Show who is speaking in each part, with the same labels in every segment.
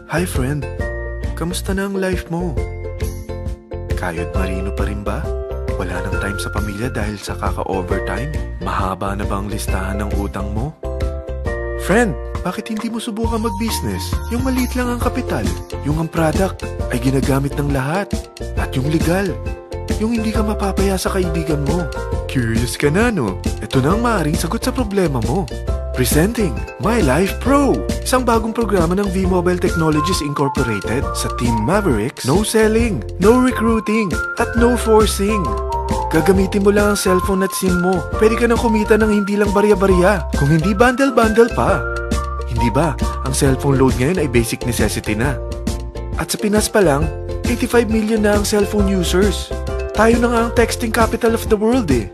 Speaker 1: Hi friend, kamusta na ang life mo? Kayod marino pa rin ba? Wala nang time sa pamilya dahil sa kaka-overtime? Mahaba na ba ang listahan ng utang mo? Friend, bakit hindi mo subukan mag-business? Yung maliit lang ang kapital, yung ang product ay ginagamit ng lahat, at yung legal, yung hindi ka mapapaya sa kaibigan mo. Curious ka na, no? Ito na ang maaaring sagot sa problema mo. Presenting My Life Pro, isang bagong programa ng V-Mobile Technologies Incorporated sa Team Mavericks. No selling, no recruiting, at no forcing. Gagamitin mo lang ang cellphone at SIM mo. Pwede ka nang kumita ng hindi lang barya-barya, kung hindi bundle-bundle pa. Hindi ba, ang cellphone load ngayon ay basic necessity na. At sa Pinas pa lang, 85 million na ang cellphone users. Tayo na nga ang texting capital of the world eh.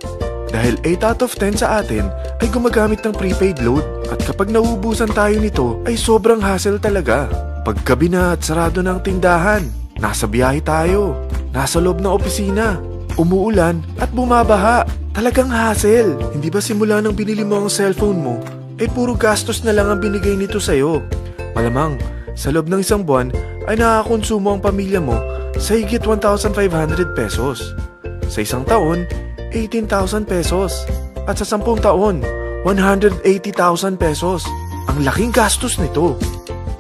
Speaker 1: Dahil 8 out of 10 sa atin ay gumagamit ng prepaid load. At kapag nauubusan tayo nito ay sobrang hassle talaga. Paggabi na at sarado ng tindahan, nasa biyahe tayo, nasa loob ng opisina, umuulan at bumabaha. Talagang hassle. Hindi ba simula nang binili mo ang cellphone mo, ay puro gastos na lang ang binigay nito sa'yo? Malamang, sa loob ng isang buwan ay nakakonsumo ang pamilya mo sa higit 1,500 pesos. Sa isang taon, 18,000 pesos. At sa 10 taon, 180,000 pesos. Ang laking gastos nito.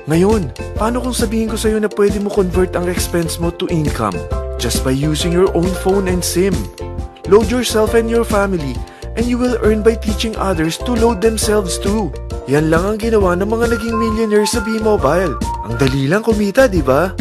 Speaker 1: Ngayon, paano kung sabihin ko sa'yo na pwede mo convert ang expense mo to income just by using your own phone and SIM? Load yourself and your family and you will earn by teaching others to load themselves too. Yan lang ang ginawa ng mga naging millionaires sa V-Mobile. Ang dali lang kumita, di ba?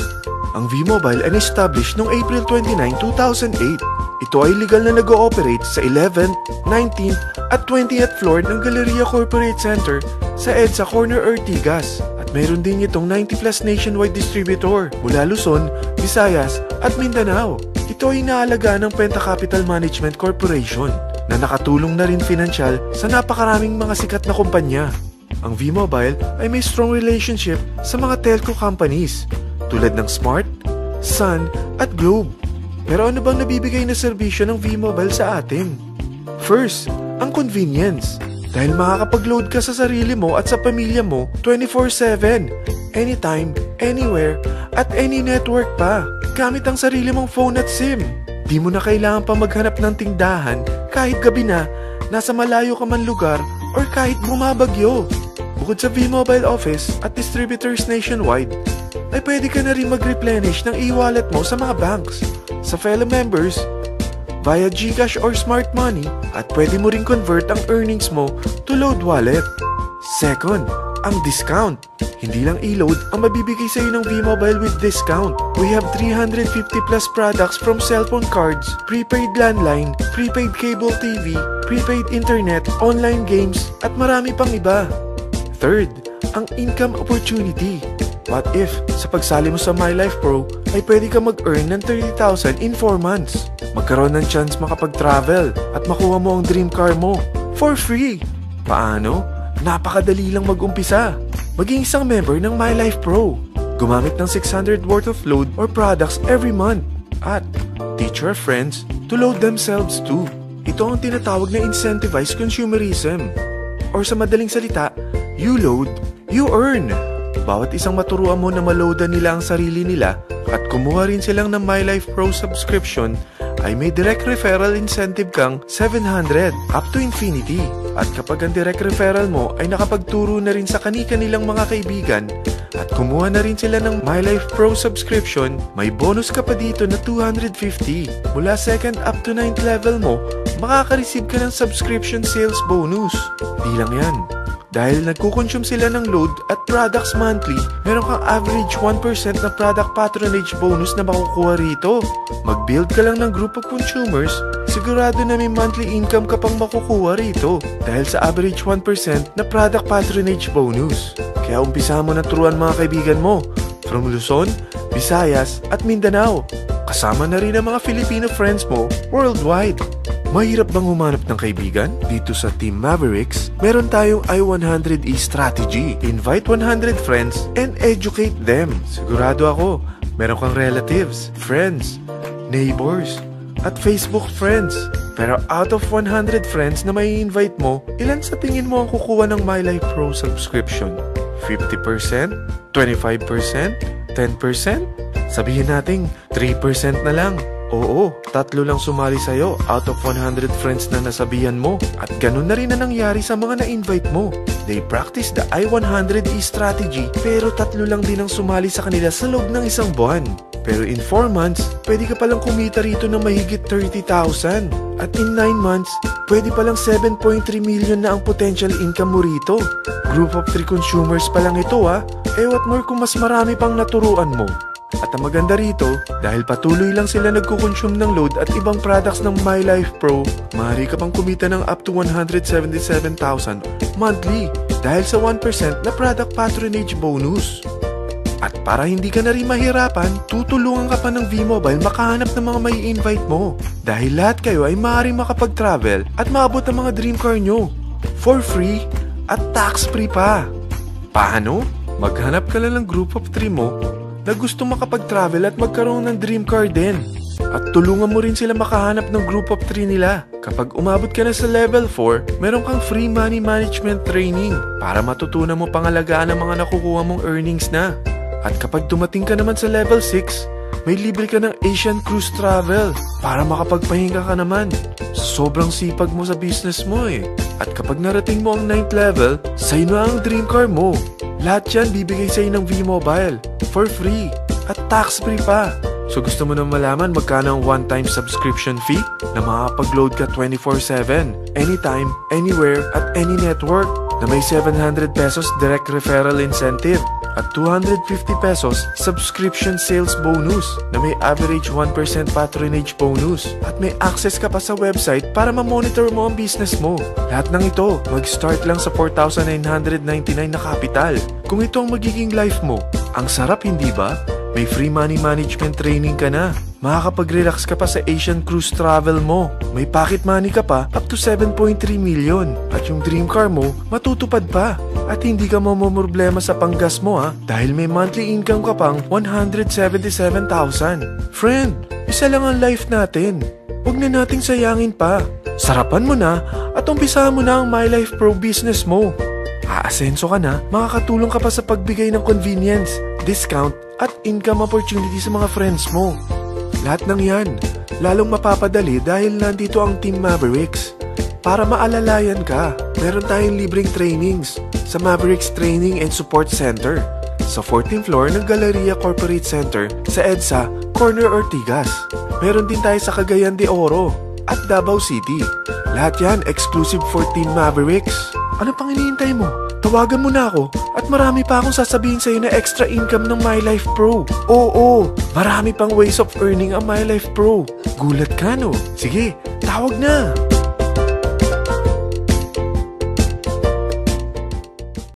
Speaker 1: Ang V-Mobile ay established noong April 29, 2008. Ito ay legal na nag-ooperate sa 11th, 19th at 20th floor ng Galleria Corporate Center sa EDSA Corner Ortigas. At mayroon din itong 90+ nationwide distributor mula Luzon, Visayas at Mindanao. Ito ay inaalagaan ng Penta Capital Management Corporation na nakatulong na rin pinansyal sa napakaraming mga sikat na kumpanya. Ang V-Mobile ay may strong relationship sa mga telco companies tulad ng Smart, Sun at Globe. Pero ano bang nabibigay na serbisyo ng V-Mobile sa atin? First, ang convenience. Dahil makakapag-load ka sa sarili mo at sa pamilya mo 24/7, anytime, anywhere, at any network pa. Gamit ang sarili mong phone at SIM. Di mo na kailangan pa maghanap ng tindahan kahit gabi na, nasa malayo ka man lugar, or kahit bumabagyo. Bukod sa V-Mobile office at distributors nationwide, ay pwede ka na rin mag-replenish ng e-wallet mo sa mga banks, sa fellow members, via GCash or Smart Money, at pwede mo rin convert ang earnings mo to load wallet. Second, ang discount. Hindi lang e-load ang mabibigay sa iyo ng V-Mobile with discount. We have 350+ products from cellphone cards, prepaid landline, prepaid cable TV, prepaid internet, online games, at marami pang iba. Third, ang income opportunity. What if, sa pagsali mo sa My Life Pro, ay pwede ka mag-earn ng 30,000 in 4 months? Magkaroon ng chance makapag-travel at makuha mo ang dream car mo for free. Paano? Napakadali lang mag-umpisa. Maging isang member ng My Life Pro. Gumamit ng 600 worth of load or products every month. At teach your friends to load themselves too. Ito ang tinatawag na incentivized consumerism. Or sa madaling salita, you load, you earn. Bawat isang maturuan mo na maloadan nila ang sarili nila at kumuha rin silang ng My Life Pro subscription, ay may direct referral incentive kang 700 up to infinity. At kapag ang direct referral mo ay nakapagturo na rin sa kani-kanilang mga kaibigan at kumuha na rin sila ng My Life Pro subscription, may bonus ka pa dito na 250. Mula 2nd up to 9th level mo, makaka-receive ka ng subscription sales bonus. Di lang yan. Dahil nagkukonsume sila ng load at products monthly, meron kang average 1% na product patronage bonus na makukuha rito. Mag-build ka lang ng group of consumers, sigurado na may monthly income ka pang makukuha rito dahil sa average 1% na product patronage bonus. Kaya umpisa mo na turuan mga kaibigan mo from Luzon, Visayas at Mindanao. Kasama na rin ang mga Filipino friends mo worldwide. Mahirap bang humanap ng kaibigan? Dito sa Team Mavericks, meron tayong I100E strategy. Invite 100 friends and educate them. Sigurado ako, meron kang relatives, friends, neighbors, at Facebook friends. Pero out of 100 friends na may invite mo, ilan sa tingin mo ang kukuha ng My Life Pro subscription? 50%? 25%? 10%? Sabihin nating 3% na lang. Oo, 3 lang sumali sa'yo out of 100 friends na nasabihan mo. At ganun na rin na nangyari sa mga na-invite mo. They practice the I-100E strategy pero 3 lang din ang sumali sa kanila sa loob ng 1 buwan. Pero in 4 months, pwede ka palang kumita rito ng mahigit 30,000. At in 9 months, pwede palang 7.3 million na ang potential income mo rito. Group of 3 consumers pa lang ito what more kung mas marami pang naturuan mo. At ang maganda rito, dahil patuloy lang sila nagkukonsume ng load at ibang products ng My Life Pro, maaari ka pang kumita ng up to 177,000 monthly dahil sa 1% na product patronage bonus. At para hindi ka na rin mahirapan, tutulungan ka pa ng V-Mobile makahanap ng mga may invite mo. Dahil lahat kayo ay maaaring makapag-travel at maabot ang mga dream car nyo. For free at tax-free pa. Paano? Maghanap ka lang ng group of 3 mo na gusto makapag-travel at magkaroon ng dream car din. At tulungan mo rin sila makahanap ng group of 3 nila. Kapag umabot ka na sa level 4, meron kang free money management training para matutunan mo pangalagaan ang mga nakukuha mong earnings na. At kapag dumating ka naman sa level 6, may libre ka ng Asian Cruise Travel para makapagpahinga ka naman. Sobrang sipag mo sa business mo At kapag narating mo ang 9th level, sa'yo na ang dream car mo. Lahat yan bibigay sa'yo ng V-Mobile for free at tax-free pa. So gusto mo na malaman magkano ang one-time subscription fee na makakapag-load ka 24/7, anytime, anywhere, at any network na may 700 pesos direct referral incentive at 250 pesos subscription sales bonus na may average 1% patronage bonus at may access ka pa sa website para ma-monitor mo ang business mo. Lahat ng ito mag-start lang sa 4,999 na capital. Kung ito ang magiging life mo, ang sarap hindi ba? May free money management training ka na. Makakapag-relax ka pa sa Asian Cruise Travel mo. May pocket money ka pa up to 7.3 million. At yung dream car mo, matutupad pa. At hindi ka mamomroblema sa panggas mo dahil may monthly income ka pang 177,000. Friend, isa lang ang life natin. Huwag na nating sayangin pa. Sarapan mo na at umpisahan mo na ang My Life Pro business mo. Aasenso ka na, makakatulong ka pa sa pagbigay ng convenience, discount, at income opportunity sa mga friends mo. Lahat ng yan, lalong mapapadali dahil nandito ang Team Mavericks. Para maalalayan ka, meron tayong libreng trainings sa Mavericks Training and Support Center sa 14th floor ng Galleria Corporate Center sa EDSA, Corner Ortigas. Meron din tayo sa Cagayan de Oro at Davao City. Lahat yan exclusive for Team Mavericks. Ano pang hinihintay mo? Tawagan mo na ako at marami pa akong sasabihin sa'yo na extra income ng My Life Pro. Oo, marami pang ways of earning ang My Life Pro. Gulat ka no? Sige, tawag na!